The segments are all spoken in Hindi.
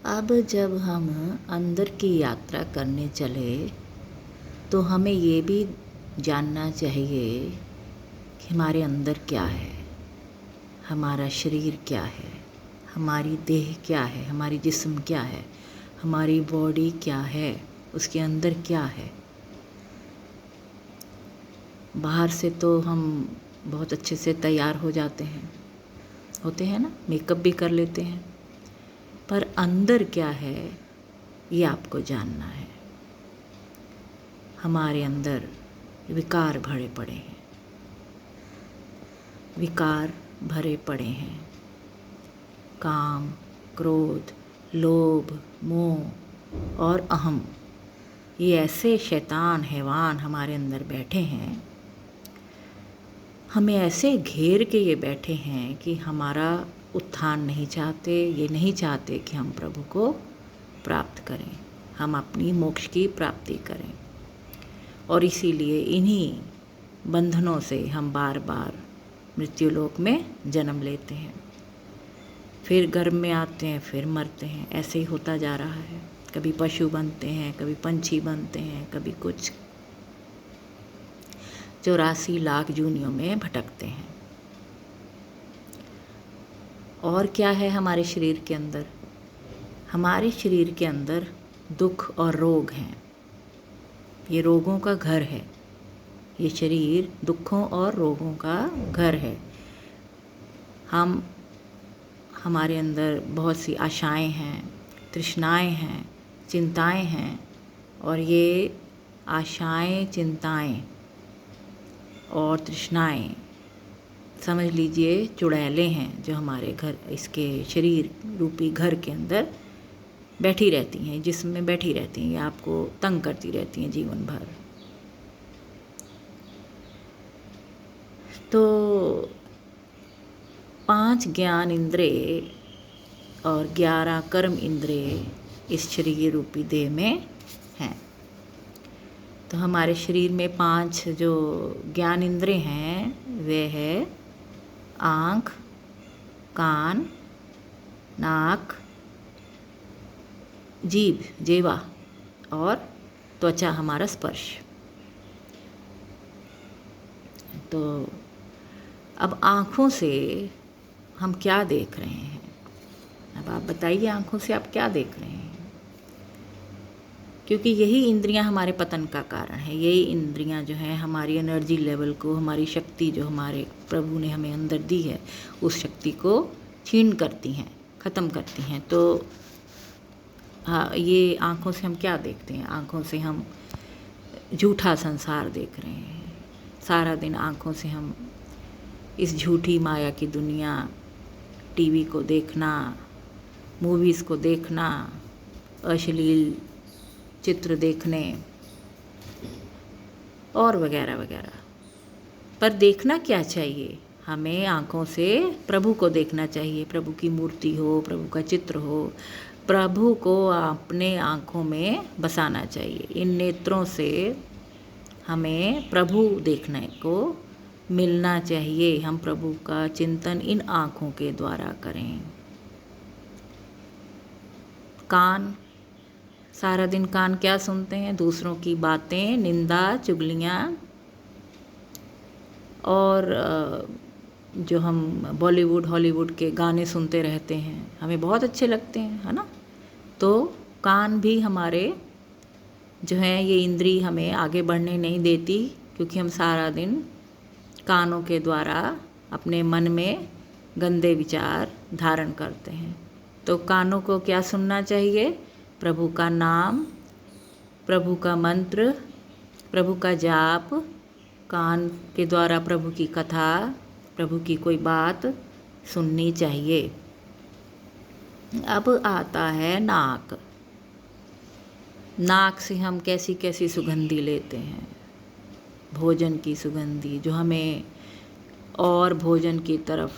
अब जब हम अंदर की यात्रा करने चले तो हमें ये भी जानना चाहिए कि हमारे अंदर क्या है, हमारा शरीर क्या है, हमारी देह क्या है, हमारी जिस्म क्या है, हमारी बॉडी क्या है, उसके अंदर क्या है। बाहर से तो हम बहुत अच्छे से तैयार हो जाते हैं, होते हैं ना, मेकअप भी कर लेते हैं, पर अंदर क्या है ये आपको जानना है। हमारे अंदर विकार भरे पड़े हैं, विकार भरे पड़े हैं। काम, क्रोध, लोभ, मोह और अहम, ये ऐसे शैतान हैवान हमारे अंदर बैठे हैं, हमें ऐसे घेर के ये बैठे हैं कि हमारा उत्थान नहीं चाहते। ये नहीं चाहते कि हम प्रभु को प्राप्त करें, हम अपनी मोक्ष की प्राप्ति करें। और इसीलिए इन्हीं बंधनों से हम बार बार मृत्युलोक में जन्म लेते हैं, फिर गर्भ में आते हैं, फिर मरते हैं। ऐसे ही होता जा रहा है। कभी पशु बनते हैं, कभी पंछी बनते हैं, कभी कुछ 84 लाख जूनियों में भटकते हैं। और क्या है हमारे शरीर के अंदर? हमारे शरीर के अंदर दुख और रोग हैं। ये रोगों का घर है। ये शरीर दुखों और रोगों का घर है। हमारे अंदर बहुत सी आशाएं हैं, तृष्णाएं हैं, चिंताएं हैं, और ये आशाएं, चिंताएं और तृष्णाएं समझ लीजिए चुड़ैलें हैं जो हमारे घर, इसके शरीर रूपी घर के अंदर बैठी रहती हैं, जिसमें बैठी रहती हैं। ये आपको तंग करती रहती हैं जीवन भर। तो 5 ज्ञान इंद्रिय और 11 कर्म इंद्रिय इस शरीर रूपी देह में हैं। तो हमारे शरीर में 5 जो ज्ञान इंद्रिय हैं वे है आँख, कान, नाक, जीभ, जेवा और त्वचा, हमारा स्पर्श। तो अब आँखों से हम क्या देख रहे हैं? अब आप बताइए, आँखों से आप क्या देख रहे हैं? क्योंकि यही इंद्रियां हमारे पतन का कारण है। यही इंद्रियां जो हैं हमारी एनर्जी लेवल को, हमारी शक्ति जो हमारे प्रभु ने हमें अंदर दी है, उस शक्ति को छीन करती हैं, ख़त्म करती हैं। तो हाँ, ये आँखों से हम क्या देखते हैं? आँखों से हम झूठा संसार देख रहे हैं। सारा दिन आँखों से हम इस झूठी माया की दुनिया, टीवी को देखना, मूवीज़ को देखना, अश्लील चित्र देखने और वगैरह वगैरह। पर देखना क्या चाहिए? हमें आँखों से प्रभु को देखना चाहिए। प्रभु की मूर्ति हो, प्रभु का चित्र हो, प्रभु को अपने आँखों में बसाना चाहिए। इन नेत्रों से हमें प्रभु देखने को मिलना चाहिए। हम प्रभु का चिंतन इन आँखों के द्वारा करें। कान, सारा दिन कान क्या सुनते हैं? दूसरों की बातें, निंदा, चुगलियाँ, और जो हम बॉलीवुड, हॉलीवुड के गाने सुनते रहते हैं, हमें बहुत अच्छे लगते हैं, है ना? तो कान भी हमारे जो हैं, ये इंद्री हमें आगे बढ़ने नहीं देती, क्योंकि हम सारा दिन कानों के द्वारा अपने मन में गंदे विचार धारण करते हैं। तो कानों को क्या सुनना चाहिए? प्रभु का नाम, प्रभु का मंत्र, प्रभु का जाप। कान के द्वारा प्रभु की कथा, प्रभु की कोई बात सुननी चाहिए। अब आता है नाक। नाक से हम कैसी कैसी सुगंधी लेते हैं। भोजन की सुगंधी जो हमें और भोजन की तरफ,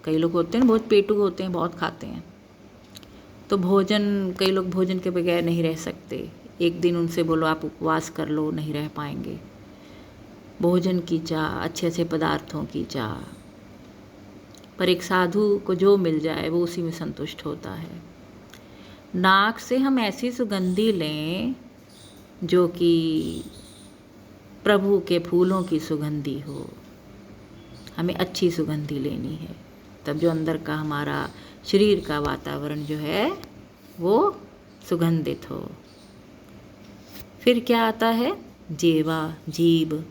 कई लोग होते हैं बहुत पेटू होते हैं, बहुत खाते हैं, तो भोजन, कई लोग भोजन के बगैर नहीं रह सकते। एक दिन उनसे बोलो आप उपवास कर लो, नहीं रह पाएंगे। भोजन की चाह, अच्छे अच्छे पदार्थों की चाह। पर एक साधु को जो मिल जाए वो उसी में संतुष्ट होता है। नाक से हम ऐसी सुगंधी लें जो कि प्रभु के फूलों की सुगंधी हो। हमें अच्छी सुगंधी लेनी है, तब जो अंदर का हमारा शरीर का वातावरण जो है वो सुगंधित हो। फिर क्या आता है? जेवा, जीभ।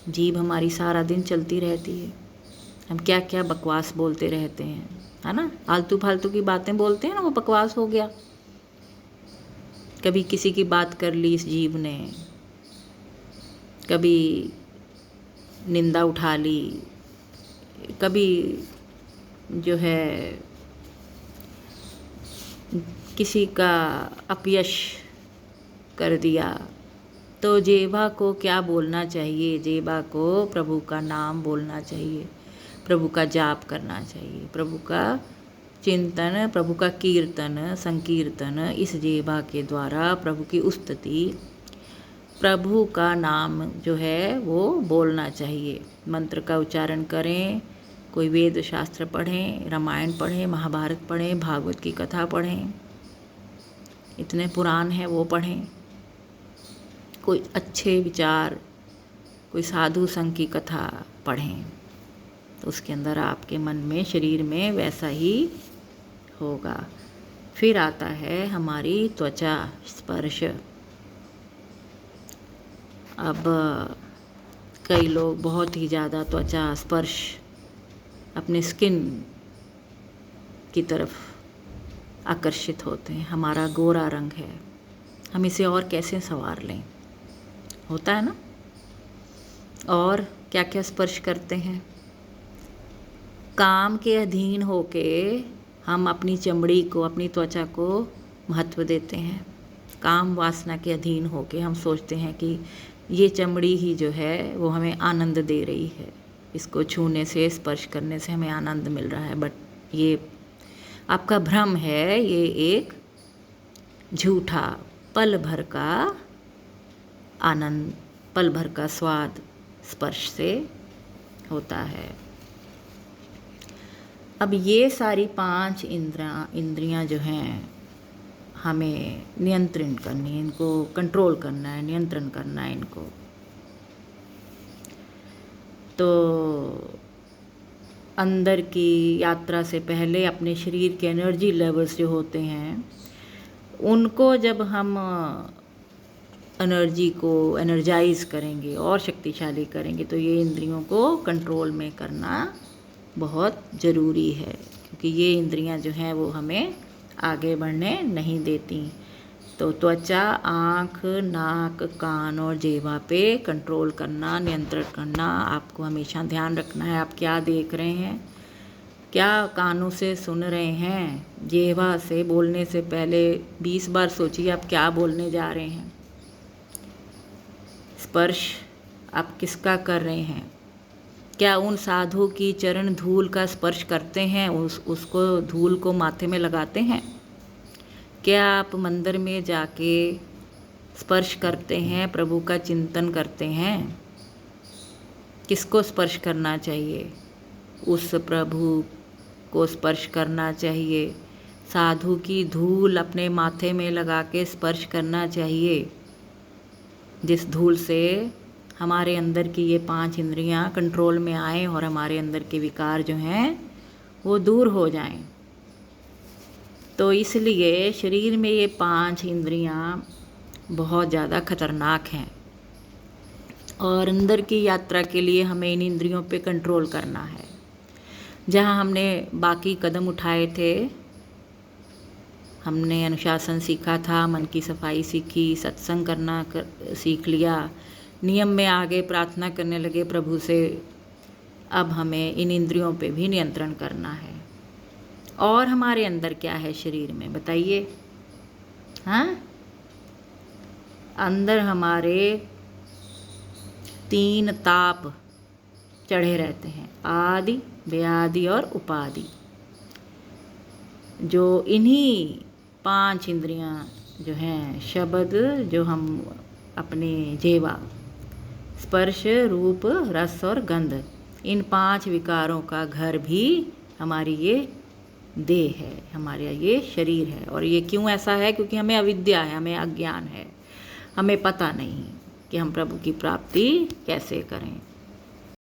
जीभ हमारी सारा दिन चलती रहती है। हम क्या क्या बकवास बोलते रहते हैं, है ना? आलतू फालतू की बातें बोलते हैं ना, वो बकवास हो गया। कभी किसी की बात कर ली इस जीभ ने, कभी निंदा उठा ली, कभी जो है किसी का अपयश कर दिया। तो जेबा को क्या बोलना चाहिए? जेबा को प्रभु का नाम बोलना चाहिए, प्रभु का जाप करना चाहिए, प्रभु का चिंतन, प्रभु का कीर्तन, संकीर्तन इस जेबा के द्वारा प्रभु की स्तुति, प्रभु का नाम जो है वो बोलना चाहिए। मंत्र का उच्चारण करें, कोई वेद शास्त्र पढ़ें, रामायण पढ़ें, महाभारत पढ़ें, भागवत की कथा पढ़ें, इतने पुराण हैं वो पढ़ें, कोई अच्छे विचार, कोई साधु संघ की कथा पढ़ें, तो उसके अंदर आपके मन में, शरीर में वैसा ही होगा। फिर आता है हमारी त्वचा, स्पर्श। अब कई लोग बहुत ही ज़्यादा त्वचा स्पर्श अपने स्किन की तरफ आकर्षित होते हैं। हमारा गोरा रंग है, हम इसे और कैसे संवार लें? होता है ना? और क्या क्या स्पर्श करते हैं? काम के अधीन होके हम अपनी चमड़ी को, अपनी त्वचा को महत्व देते हैं। काम वासना के अधीन होके हम सोचते हैं कि ये चमड़ी ही जो है वो हमें आनंद दे रही है, इसको छूने से, स्पर्श करने से हमें आनंद मिल रहा है। बट ये आपका भ्रम है, ये एक झूठा पल भर का आनंद, पल भर का स्वाद स्पर्श से होता है। अब ये सारी 5 इंद्रियां जो हैं हमें नियंत्रण करनी है, इनको कंट्रोल करना है, नियंत्रण करना है इनको। तो अंदर की यात्रा से पहले अपने शरीर के एनर्जी लेवल्स जो होते हैं उनको जब हम एनर्जी को एनर्जाइज करेंगे और शक्तिशाली करेंगे, तो ये इंद्रियों को कंट्रोल में करना बहुत ज़रूरी है, क्योंकि ये इंद्रियां जो हैं वो हमें आगे बढ़ने नहीं देती। तो त्वचा, आँख, नाक, कान और जिह्वा पे कंट्रोल करना, नियंत्रण करना आपको हमेशा ध्यान रखना है। आप क्या देख रहे हैं, क्या कानों से सुन रहे हैं, जिह्वा से बोलने से पहले 20 बार सोचिए आप क्या बोलने जा रहे हैं। स्पर्श आप किसका कर रहे हैं? क्या उन साधु की चरण धूल का स्पर्श करते हैं, उसको धूल को माथे में लगाते हैं? क्या आप मंदिर में जाके स्पर्श करते हैं, प्रभु का चिंतन करते हैं? किसको स्पर्श करना चाहिए? उस प्रभु को स्पर्श करना चाहिए। साधु की धूल अपने माथे में लगा के स्पर्श करना चाहिए, जिस धूल से हमारे अंदर की ये 5 इंद्रियां कंट्रोल में आए और हमारे अंदर के विकार जो हैं वो दूर हो जाएं। तो इसलिए शरीर में ये 5 इंद्रियां बहुत ज़्यादा खतरनाक हैं और अंदर की यात्रा के लिए हमें इन इंद्रियों पे कंट्रोल करना है। जहाँ हमने बाकी कदम उठाए थे, हमने अनुशासन सीखा था, मन की सफाई सीखी, सत्संग करना सीख लिया, नियम में आगे प्रार्थना करने लगे प्रभु से। अब हमें इन इंद्रियों पे भी नियंत्रण करना है। और हमारे अंदर क्या है शरीर में बताइए? हाँ, अंदर हमारे 3 ताप चढ़े रहते हैं, आदि, व्याधि और उपाधि। जो इन्हीं 5 इंद्रियां जो हैं, शब्द जो हम अपने जिह्वा, स्पर्श, रूप, रस और गंध, इन 5 विकारों का घर भी हमारी ये देह है, हमारा ये शरीर है। और ये क्यों ऐसा है? क्योंकि हमें अविद्या है, हमें अज्ञान है, हमें पता नहीं कि हम प्रभु की प्राप्ति कैसे करें।